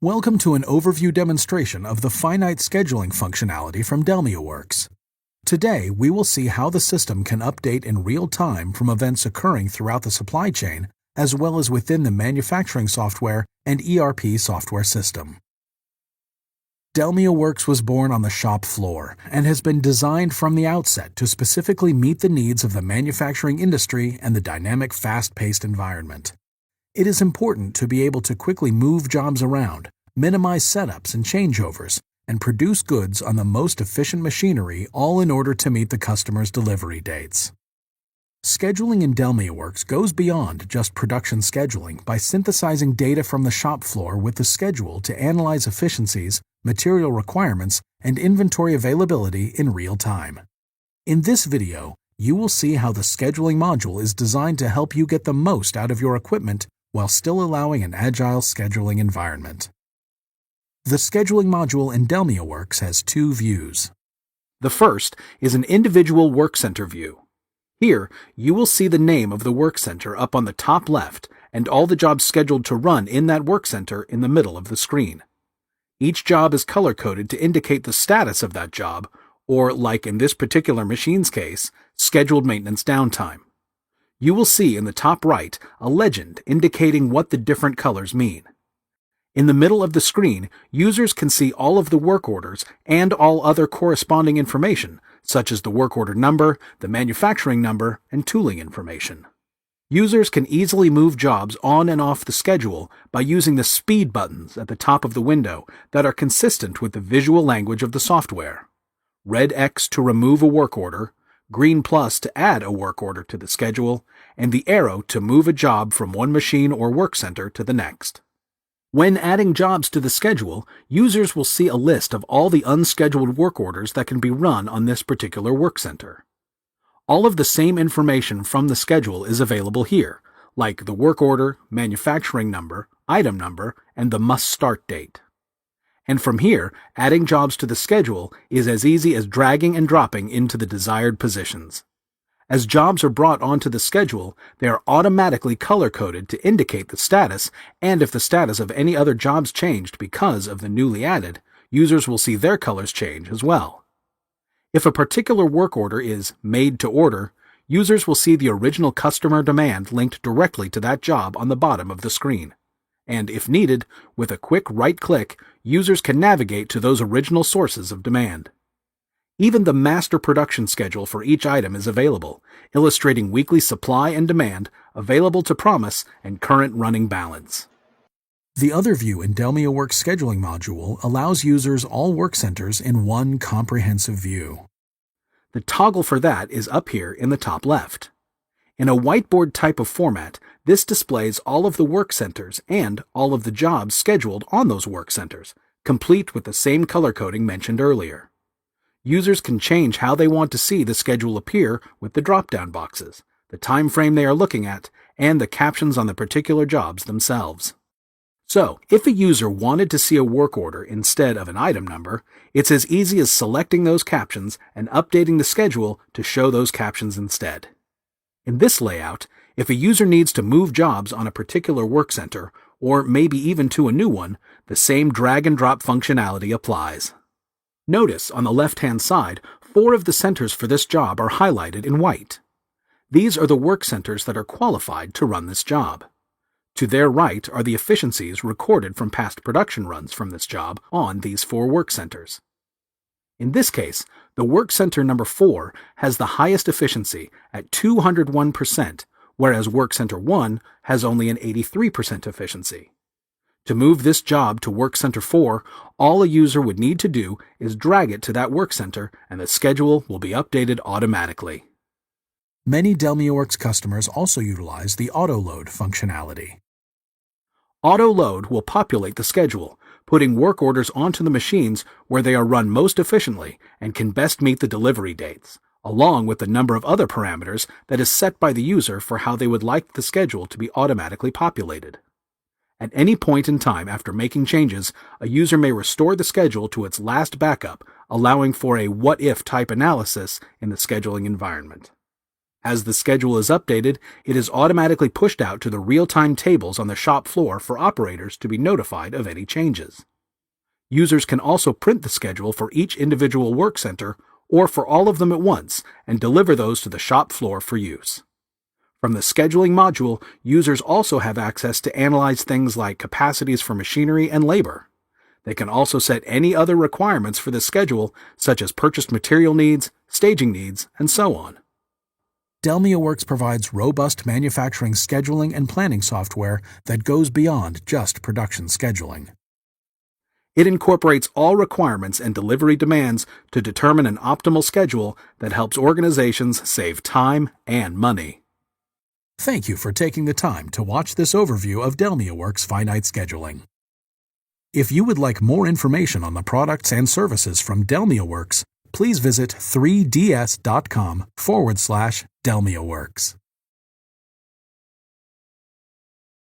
Welcome to an overview demonstration of the Finite scheduling functionality from DELMIAworks. Today, we will see how the system can update in real time from events occurring throughout the supply chain, as well as within the manufacturing software and ERP software system. DELMIAworks was born on the shop floor and has been designed from the outset to specifically meet the needs of the manufacturing industry and the dynamic, fast-paced environment. It is important to be able to quickly move jobs around, minimize setups and changeovers, and produce goods on the most efficient machinery, all in order to meet the customer's delivery dates. Scheduling in DELMIAworks goes beyond just production scheduling by synthesizing data from the shop floor with the schedule to analyze efficiencies, material requirements, and inventory availability in real time. In this video, you will see how the scheduling module is designed to help you get the most out of your equipment while still allowing an agile scheduling environment. The scheduling module in DELMIAworks has two views. The first is an individual work center view. Here, you will see the name of the work center up on the top left and all the jobs scheduled to run in that work center in the middle of the screen. Each job is color-coded to indicate the status of that job, or, like in this particular machine's case, scheduled maintenance downtime. You will see in the top right a legend indicating what the different colors mean. In the middle of the screen, users can see all of the work orders and all other corresponding information, such as the work order number, the manufacturing number, and tooling information. Users can easily move jobs on and off the schedule by using the speed buttons at the top of the window that are consistent with the visual language of the software. Red X to remove a work order, green plus to add a work order to the schedule, and the arrow to move a job from one machine or work center to the next. When adding jobs to the schedule, users will see a list of all the unscheduled work orders that can be run on this particular work center. All of the same information from the schedule is available here, like the work order, manufacturing number, item number, and the must-start date. And from here, adding jobs to the schedule is as easy as dragging and dropping into the desired positions. As jobs are brought onto the schedule, they are automatically color-coded to indicate the status, and if the status of any other jobs changed because of the newly added, users will see their colors change as well. If a particular work order is made to order, users will see the original customer demand linked directly to that job on the bottom of the screen. And if needed, with a quick right-click, users can navigate to those original sources of demand. Even the master production schedule for each item is available, illustrating weekly supply and demand, available to promise, and current running balance. The other view in DELMIAworks scheduling module allows users all work centers in one comprehensive view. The toggle for that is up here in the top left. In a whiteboard type of format, this displays all of the work centers and all of the jobs scheduled on those work centers, complete with the same color coding mentioned earlier. Users can change how they want to see the schedule appear with the drop-down boxes, the time frame they are looking at, and the captions on the particular jobs themselves. So, if a user wanted to see a work order instead of an item number, it's as easy as selecting those captions and updating the schedule to show those captions instead. In this layout, if a user needs to move jobs on a particular work center, or maybe even to a new one, the same drag and drop functionality applies. Notice on the left-hand side, 4 of the centers for this job are highlighted in white. These are the work centers that are qualified to run this job. To their right are the efficiencies recorded from past production runs from this job on these 4 work centers. In this case, the work center number 4 has the highest efficiency at 201%, whereas work center 1 has only an 83% efficiency. To move this job to work center 4, all a user would need to do is drag it to that work center and the schedule will be updated automatically. Many DELMIAworks customers also utilize the auto-load functionality. Auto-load will populate the schedule, putting work orders onto the machines where they are run most efficiently and can best meet the delivery dates, along with the number of other parameters that is set by the user for how they would like the schedule to be automatically populated. At any point in time after making changes, a user may restore the schedule to its last backup, allowing for a what-if type analysis in the scheduling environment. As the schedule is updated, it is automatically pushed out to the real-time tables on the shop floor for operators to be notified of any changes. Users can also print the schedule for each individual work center or for all of them at once and deliver those to the shop floor for use. From the scheduling module, users also have access to analyze things like capacities for machinery and labor. They can also set any other requirements for the schedule, such as purchased material needs, staging needs, and so on. DELMIAworks provides robust manufacturing scheduling and planning software that goes beyond just production scheduling. It incorporates all requirements and delivery demands to determine an optimal schedule that helps organizations save time and money. Thank you for taking the time to watch this overview of DELMIAworks Finite Scheduling. If you would like more information on the products and services from DELMIAworks, please visit 3ds.com/DELMIAworks.